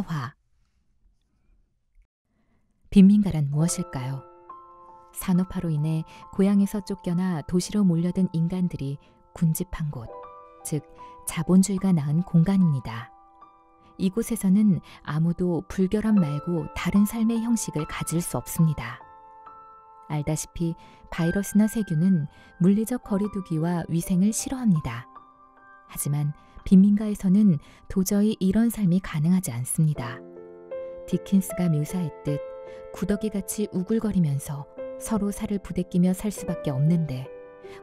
사화. 빈민가란 무엇일까요? 산업화로 인해 고향에서 쫓겨나 도시로 몰려든 인간들이 군집한 곳, 즉 자본주의가 낳은 공간입니다. 이곳에서는 아무도 불결함 말고 다른 삶의 형식을 가질 수 없습니다. 알다시피 바이러스나 세균은 물리적 거리두기와 위생을 싫어합니다. 하지만 빈민가에서는 도저히 이런 삶이 가능하지 않습니다. 디킨스가 묘사했듯 구더기같이 우글거리면서 서로 살을 부대끼며 살 수밖에 없는데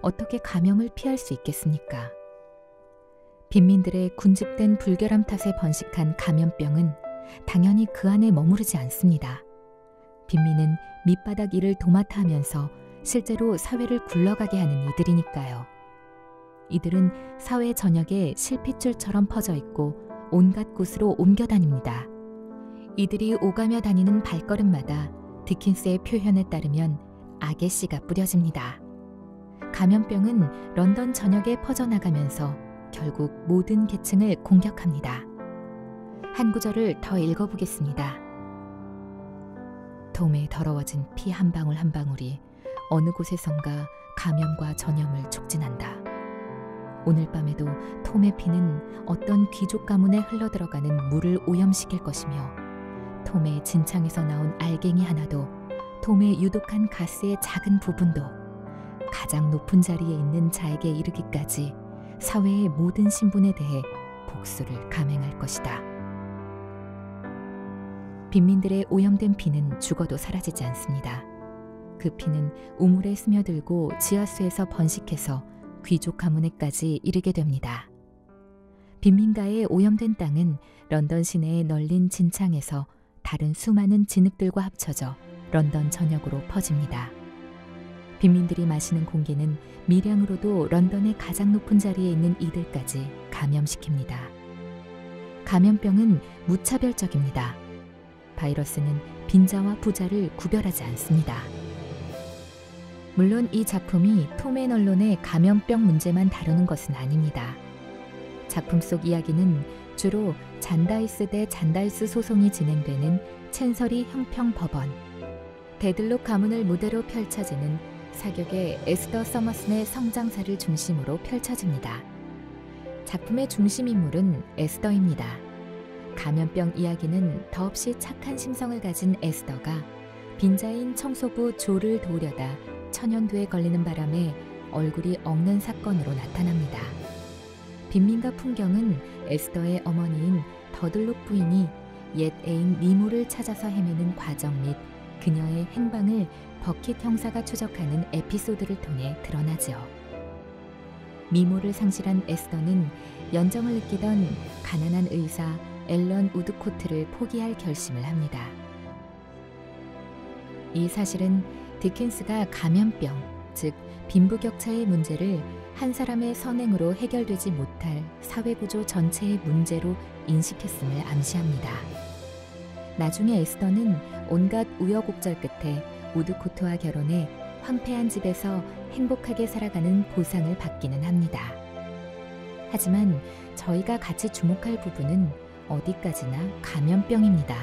어떻게 감염을 피할 수 있겠습니까? 빈민들의 군집된 불결함 탓에 번식한 감염병은 당연히 그 안에 머무르지 않습니다. 빈민은 밑바닥 일을 도맡아 하면서 실제로 사회를 굴러가게 하는 이들이니까요. 이들은 사회 전역에 실핏줄처럼 퍼져 있고 온갖 곳으로 옮겨 다닙니다. 이들이 오가며 다니는 발걸음마다 디킨스의 표현에 따르면 악의 씨가 뿌려집니다. 감염병은 런던 전역에 퍼져나가면서 결국 모든 계층을 공격합니다. 한 구절을 더 읽어보겠습니다. 톰의 더러워진 피 한 방울 한 방울이 어느 곳에선가 감염과 전염을 촉진한다. 오늘 밤에도 톰의 피는 어떤 귀족 가문에 흘러들어가는 물을 오염시킬 것이며 톰의 진창에서 나온 알갱이 하나도 톰의 유독한 가스의 작은 부분도 가장 높은 자리에 있는 자에게 이르기까지 사회의 모든 신분에 대해 복수를 감행할 것이다. 빈민들의 오염된 피는 죽어도 사라지지 않습니다. 그 피는 우물에 스며들고 지하수에서 번식해서 귀족 가문에까지 이르게 됩니다. 빈민가의 오염된 땅은 런던 시내에 널린 진창에서 다른 수많은 진흙들과 합쳐져 런던 전역으로 퍼집니다. 빈민들이 마시는 공기는 미량으로도 런던의 가장 높은 자리에 있는 이들까지 감염시킵니다. 감염병은 무차별적입니다. 바이러스는 빈자와 부자를 구별하지 않습니다. 물론 이 작품이 톰의 언론의 감염병 문제만 다루는 것은 아닙니다. 작품 속 이야기는 주로 잔다이스 대 잔다이스 소송이 진행되는 챈서리 형평법원, 데들록 가문을 무대로 펼쳐지는 사격의 에스더 서머슨의 성장사를 중심으로 펼쳐집니다. 작품의 중심 인물은 에스더입니다. 감염병 이야기는 더없이 착한 심성을 가진 에스더가 빈자인 청소부 조를 도우려다 천연두에 걸리는 바람에 얼굴이 엉는 사건으로 나타납니다. 빈민가 풍경은 에스더의 어머니인 더들록 부인이 옛 애인 미모를 찾아서 헤매는 과정 및 그녀의 행방을 버킷 형사가 추적하는 에피소드를 통해 드러나지요. 미모를 상실한 에스더는 연정을 느끼던 가난한 의사 앨런 우드코트를 포기할 결심을 합니다. 이 사실은 디킨스가 감염병, 즉 빈부격차의 문제를 한 사람의 선행으로 해결되지 못할 사회구조 전체의 문제로 인식했음을 암시합니다. 나중에 에스더는 온갖 우여곡절 끝에 우드코트와 결혼해 황폐한 집에서 행복하게 살아가는 보상을 받기는 합니다. 하지만 저희가 같이 주목할 부분은 어디까지나 감염병입니다.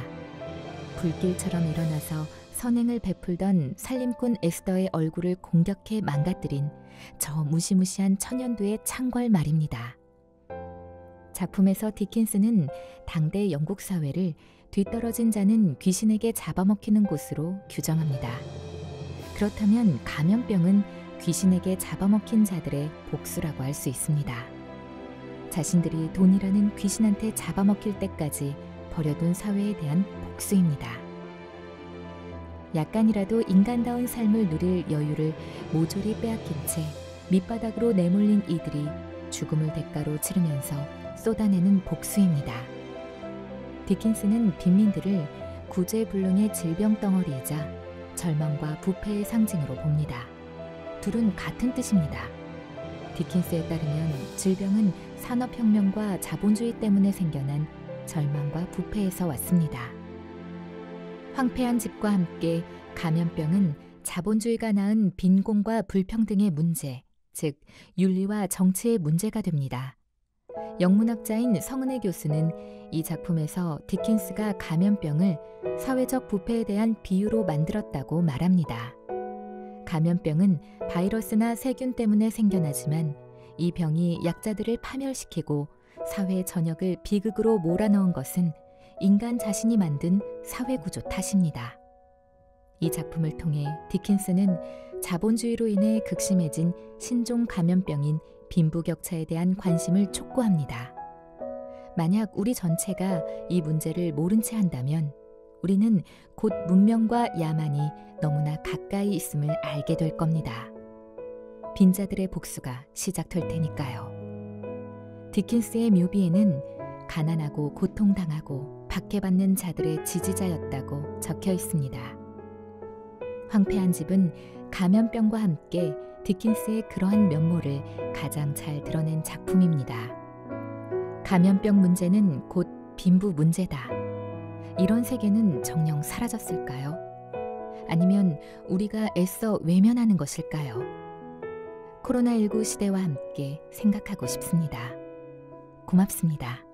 불길처럼 일어나서 선행을 베풀던 살림꾼 에스더의 얼굴을 공격해 망가뜨린 저 무시무시한 천연두의 창궐 말입니다. 작품에서 디킨스는 당대 영국 사회를 뒤떨어진 자는 귀신에게 잡아먹히는 곳으로 규정합니다. 그렇다면 감염병은 귀신에게 잡아먹힌 자들의 복수라고 할 수 있습니다. 자신들이 돈이라는 귀신한테 잡아먹힐 때까지 버려둔 사회에 대한 복수입니다. 약간이라도 인간다운 삶을 누릴 여유를 모조리 빼앗긴 채 밑바닥으로 내몰린 이들이 죽음을 대가로 치르면서 쏟아내는 복수입니다. 디킨스는 빈민들을 구제불능의 질병 덩어리이자 절망과 부패의 상징으로 봅니다. 둘은 같은 뜻입니다. 디킨스에 따르면 질병은 산업혁명과 자본주의 때문에 생겨난 절망과 부패에서 왔습니다. 황폐한 집과 함께 감염병은 자본주의가 낳은 빈곤과 불평등의 문제, 즉 윤리와 정치의 문제가 됩니다. 영문학자인 성은혜 교수는 이 작품에서 디킨스가 감염병을 사회적 부패에 대한 비유로 만들었다고 말합니다. 감염병은 바이러스나 세균 때문에 생겨나지만 이 병이 약자들을 파멸시키고 사회 전역을 비극으로 몰아넣은 것은 인간 자신이 만든 사회구조 탓입니다. 이 작품을 통해 디킨스는 자본주의로 인해 극심해진 신종 감염병인 빈부격차에 대한 관심을 촉구합니다. 만약 우리 전체가 이 문제를 모른 채 한다면 우리는 곧 문명과 야만이 너무나 가까이 있음을 알게 될 겁니다. 빈자들의 복수가 시작될 테니까요. 디킨스의 묘비에는 가난하고 고통당하고 박해받는 자들의 지지자였다고 적혀 있습니다. 황폐한 집은 감염병과 함께 디킨스의 그러한 면모를 가장 잘 드러낸 작품입니다. 감염병 문제는 곧 빈부 문제다. 이런 세계는 정녕 사라졌을까요? 아니면 우리가 애써 외면하는 것일까요? 코로나19 시대와 함께 생각하고 싶습니다. 고맙습니다.